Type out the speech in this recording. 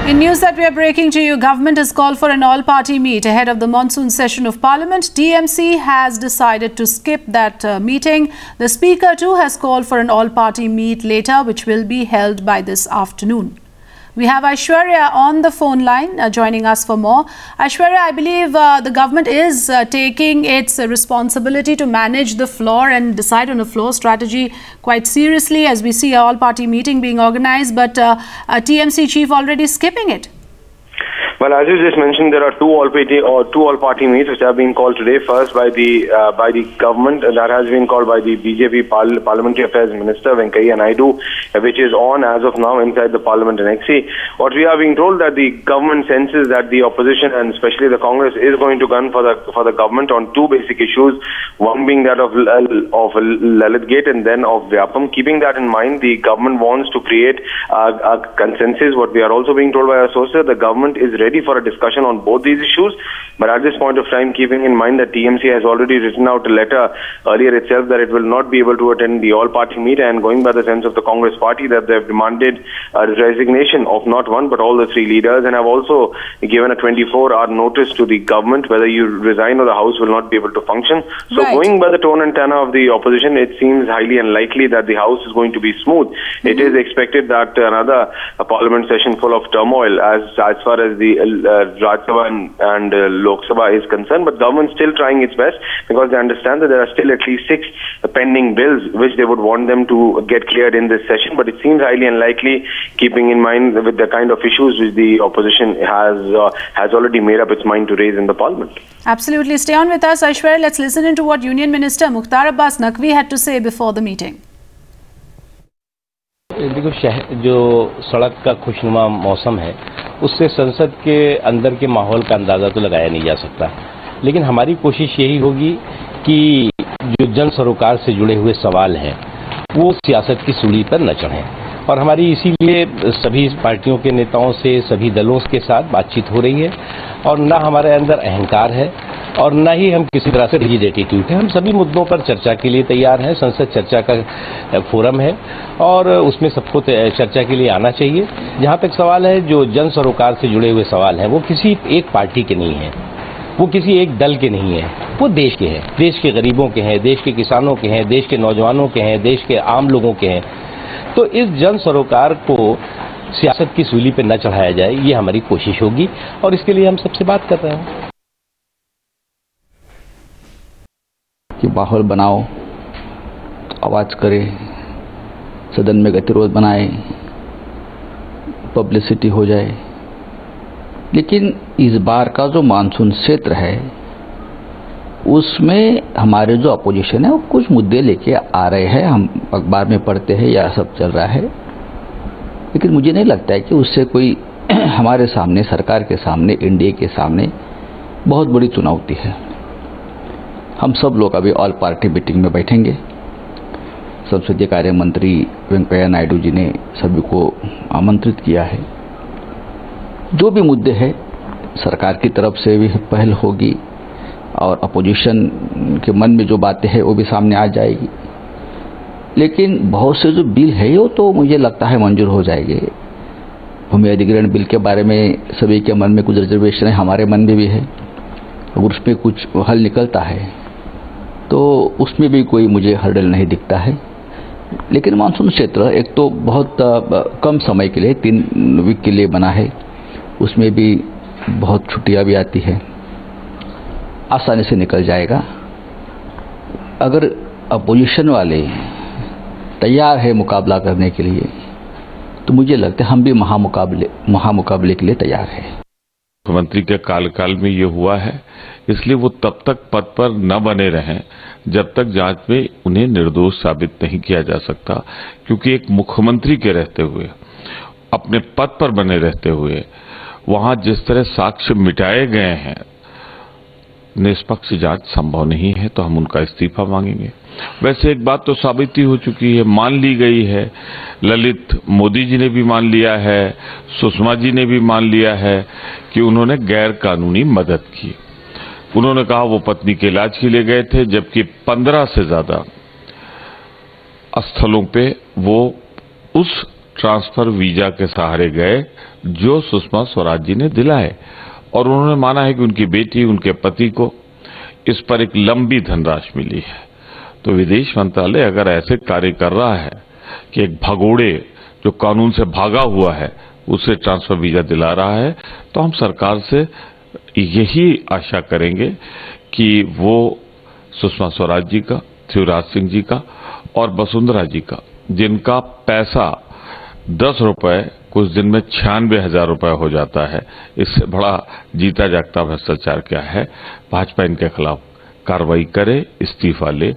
In news that we are breaking to you, government has called for an all-party meet ahead of the monsoon session of Parliament. DMC has decided to skip that meeting. The Speaker too has called for an all-party meet later, which will be held by this afternoon. We have Aishwarya on the phone line joining us for more. Aishwarya, I believe the government is taking its responsibility to manage the floor and decide on a floor strategy quite seriously as we see an all-party meeting being organized, but TMC chief already skipping it. Well, as you just mentioned, there are two all-party meets which have been called today. First by the government, that has been called by the BJP Parliamentary Affairs Minister Venkaiah Naidu, which is on as of now inside the Parliament Annexe. What we are being told that the government senses that the opposition and especially the Congress is going to gun for the government on two basic issues. One being that of Lalit Gate and then of Vyapam. Keeping that in mind, the government wants to create a consensus. What we are also being told by our sources, the government is ready for a discussion on both these issues, but at this point of time, keeping in mind that TMC has already written out a letter earlier itself that it will not be able to attend the all-party meet, and going by the sense of the Congress party that they have demanded a resignation of not one but all the three leaders, and have also given a 24-hour notice to the government whether you resign or the House will not be able to function. So going by the tone and tenor of the opposition, it seems highly unlikely that the House is going to be smooth. It is expected that another parliament session full of turmoil as far as the Rajya Sabha and Lok Sabha is concerned, but government still trying its best because they understand that there are still at least 6 pending bills which they would want them to get cleared in this session, but it seems highly unlikely, keeping in mind with the kind of issues which the opposition has already made up its mind to raise in the Parliament. Absolutely. Stay on with us, Aishwarya. Let's listen into what Union Minister Mukhtar Abbas Naqvi had to say before the meeting. देखो, जो सड़क का खुशनुमा मौसम है उससे संसद के अंदर के माहौल का अंदाजा तो लगाया नहीं जा सकता, लेकिन हमारी कोशिश यही होगी कि जो जन सरोकार से जुड़े हुए सवाल हैं वो सियासत की सूली पर न चढ़ें, और हमारी इसीलिए सभी पार्टियों के नेताओं से सभी दलों के साथ बातचीत हो रही है, और न हमारे अंदर अहंकार है और न ही हम किसी तरह से रिजिड एटीट्यूड है। हम सभी मुद्दों पर चर्चा के लिए तैयार हैं। संसद चर्चा का फोरम है और उसमें सबको चर्चा के लिए आना चाहिए। जहां तक सवाल है जो जन सरोकार से जुड़े हुए सवाल हैं वो किसी एक पार्टी के नहीं हैं, वो किसी एक दल के नहीं है, वो देश के हैं, देश के गरीबों के हैं, देश के किसानों के हैं, देश के नौजवानों के हैं, देश के आम लोगों के हैं। तो इस जन सरोकार को सियासत की सूली पर न चढ़ाया जाए, ये हमारी कोशिश होगी और इसके लिए हम सबसे बात कर रहे हैं कि माहौल बनाओ, आवाज करे, सदन में गतिरोध बनाए, पब्लिसिटी हो जाए। लेकिन इस बार का जो मानसून सत्र है उसमें हमारे जो अपोजिशन है वो कुछ मुद्दे लेके आ रहे हैं, हम अखबार में पढ़ते हैं, या सब चल रहा है, लेकिन मुझे नहीं लगता है कि उससे कोई हमारे सामने, सरकार के सामने, एनडीए के सामने बहुत बड़ी चुनौती है। हम सब लोग अभी ऑल पार्टी मीटिंग में बैठेंगे। संसदीय कार्य मंत्री वेंकैया नायडू जी ने सभी को आमंत्रित किया है। जो भी मुद्दे हैं सरकार की तरफ से भी पहल होगी और अपोजिशन के मन में जो बातें हैं वो भी सामने आ जाएगी, लेकिन बहुत से जो बिल है वो तो मुझे लगता है मंजूर हो जाएंगे। भूमि अधिग्रहण बिल के बारे में सभी के मन में कुछ रिजर्वेशन है, हमारे मन में भी है, अगर उसमें कुछ हल निकलता है तो उसमें भी कोई मुझे हर्डल नहीं दिखता है। लेकिन मानसून क्षेत्र एक तो बहुत कम समय के लिए 3 वीक के लिए बना है, उसमें भी बहुत छुट्टियां भी आती है, आसानी से निकल जाएगा। अगर अपोजिशन वाले तैयार है मुकाबला करने के लिए तो मुझे लगता है हम भी महामुकाबले के लिए तैयार है। मुख्यमंत्री के कार्यकाल में ये हुआ है, इसलिए वो तब तक पद पर न बने रहें जब तक जांच में उन्हें निर्दोष साबित नहीं किया जा सकता, क्योंकि एक मुख्यमंत्री के रहते हुए, अपने पद पर बने रहते हुए वहां जिस तरह साक्ष्य मिटाए गए हैं, निष्पक्ष जांच संभव नहीं है, तो हम उनका इस्तीफा मांगेंगे। वैसे एक बात तो साबित ही हो चुकी है, मान ली गई है, ललित मोदी जी ने भी मान लिया है, सुषमा जी ने भी मान लिया है कि उन्होंने गैर कानूनी मदद की। उन्होंने कहा वो पत्नी के इलाज के लिए गए थे, जबकि 15 से ज्यादा स्थलों पे वो उस ट्रांसफर वीजा के सहारे गए जो सुषमा स्वराज जी ने दिलाए, और उन्होंने माना है कि उनकी बेटी, उनके पति को इस पर एक लंबी धनराशि मिली है। तो विदेश मंत्रालय अगर ऐसे कार्य कर रहा है कि एक भगोड़े जो कानून से भागा हुआ है उसे ट्रांसफर वीजा दिला रहा है, तो हम सरकार से यही आशा करेंगे कि वो सुषमा स्वराज जी का, शिवराज सिंह जी का और वसुंधरा जी का, जिनका पैसा 10 रुपए कुछ दिन में 96,000 रुपए हो जाता है, इससे बड़ा जीता जागता भ्रष्टाचार क्या है, भाजपा इनके खिलाफ कार्रवाई करे, इस्तीफा ले।